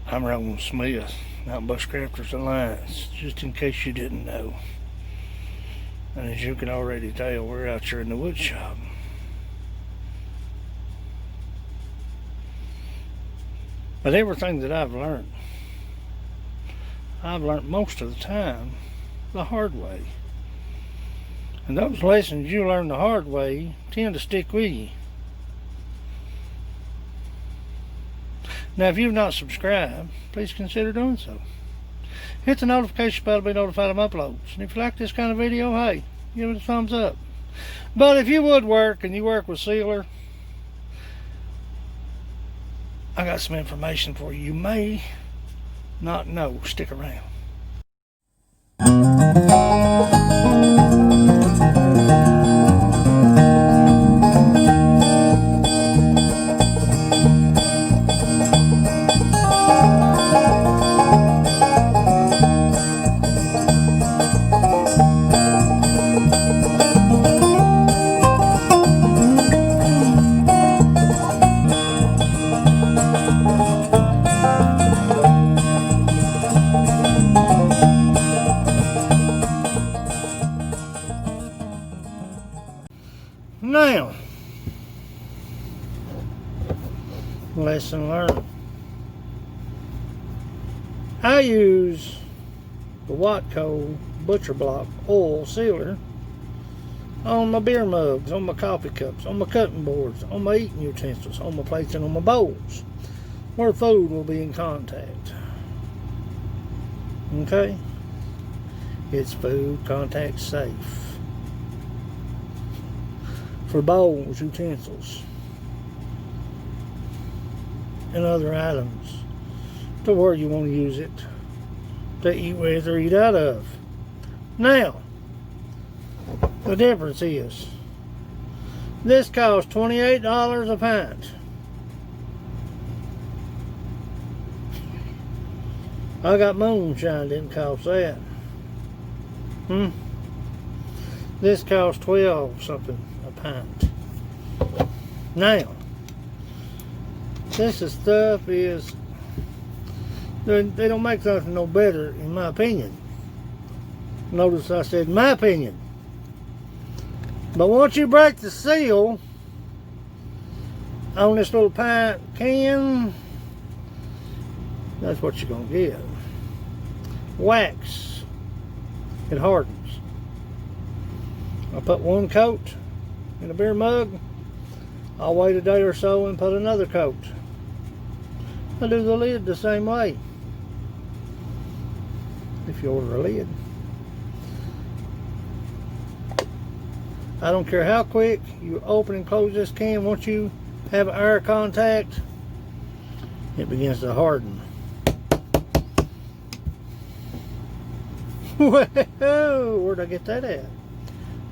I'm Roland Smith, out Bushcrafters Alliance, just in case you didn't know. And as you can already tell, we're out here in the wood shop. But everything that I've learned most of the time the hard way. And those lessons you learn the hard way tend to stick with you. Now, if you've not subscribed, please consider doing so. Hit the notification bell to be notified of uploads. And if you like this kind of video, hey, give it a thumbs up. But if you woodwork and you work with sealer, I got some information for you. You may not know. Stick around. Now, lesson learned. I use the Watco Butcher Block oil sealer on my beer mugs, on my coffee cups, on my cutting boards, on my eating utensils, on my plates, and on my bowls, where food will be in contact. Okay? It's food contact safe. For bowls, utensils, and other items to where you want to use it to eat with or eat out of. Now, the difference is this costs $28 a pint. I got moonshine, didn't cost that. This costs 12 something a pint. Now, this stuff is, they don't make something no better, in my opinion. Notice I said my opinion. But once you break the seal on this little pint can, that's what you're gonna get. Wax. It hardens. I put one coat in a beer mug. I'll wait a day or so and put another coat. I do the lid the same way, if you order a lid. I don't care how quick you open and close this can, once you have air contact, it begins to harden. Whoa, where'd I get that at?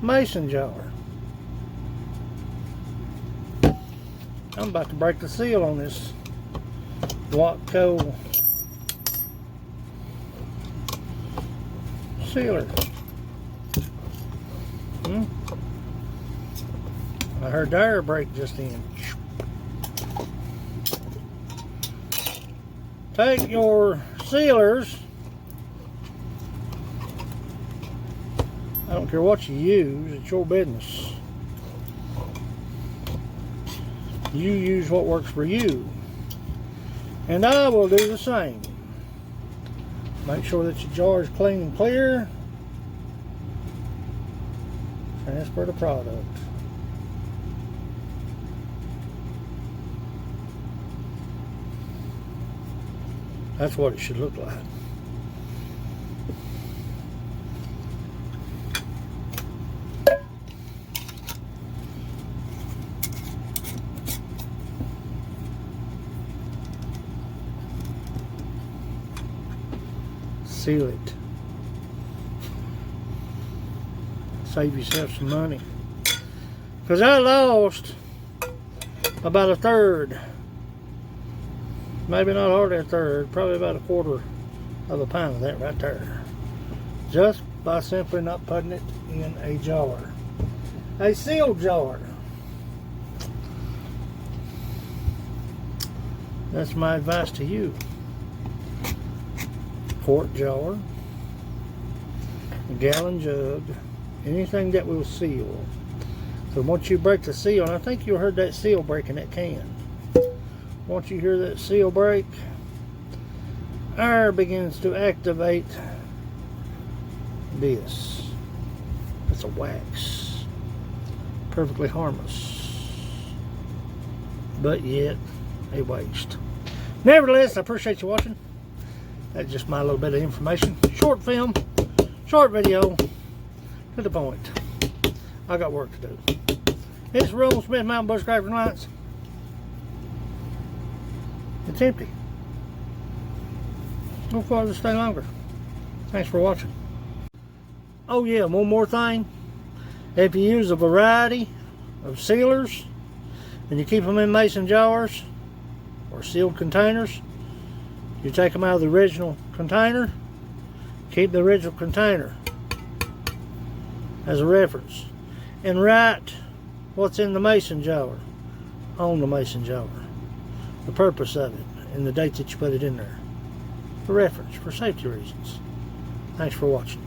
Mason jar. I'm about to break the seal on this Watco sealer. I heard the air break just then. Take your sealers. I don't care what you use, it's your business. You use what works for you. And I will do the same. Make sure that your jar is clean and clear. Transfer the product. That's what it should look like. Seal it. Save yourself some money. Because I lost about a third. Maybe not hardly a third. Probably about a quarter of a pound of that right there. Just by simply not putting it in a jar. A sealed jar. That's my advice to you. quart jar, a gallon jug, anything that will seal. So once you break the seal, and I think you heard that seal break in that can. Once you hear that seal break, air begins to activate this. It's a wax. Perfectly harmless. But yet, a waste. Nevertheless, I appreciate you watching. That's just my little bit of information. Short film, short video, to the point. I got work to do. It's Roland Smith Mountain Bushcraft Alliance. It's empty. Go farther, stay longer. Thanks for watching. Oh yeah, one more thing. If you use a variety of sealers and you keep them in mason jars or sealed containers, you take them out of the original container, keep the original container as a reference, and write what's in the mason jar on the mason jar, the purpose of it, and the date that you put it in there, for reference, for safety reasons. Thanks for watching.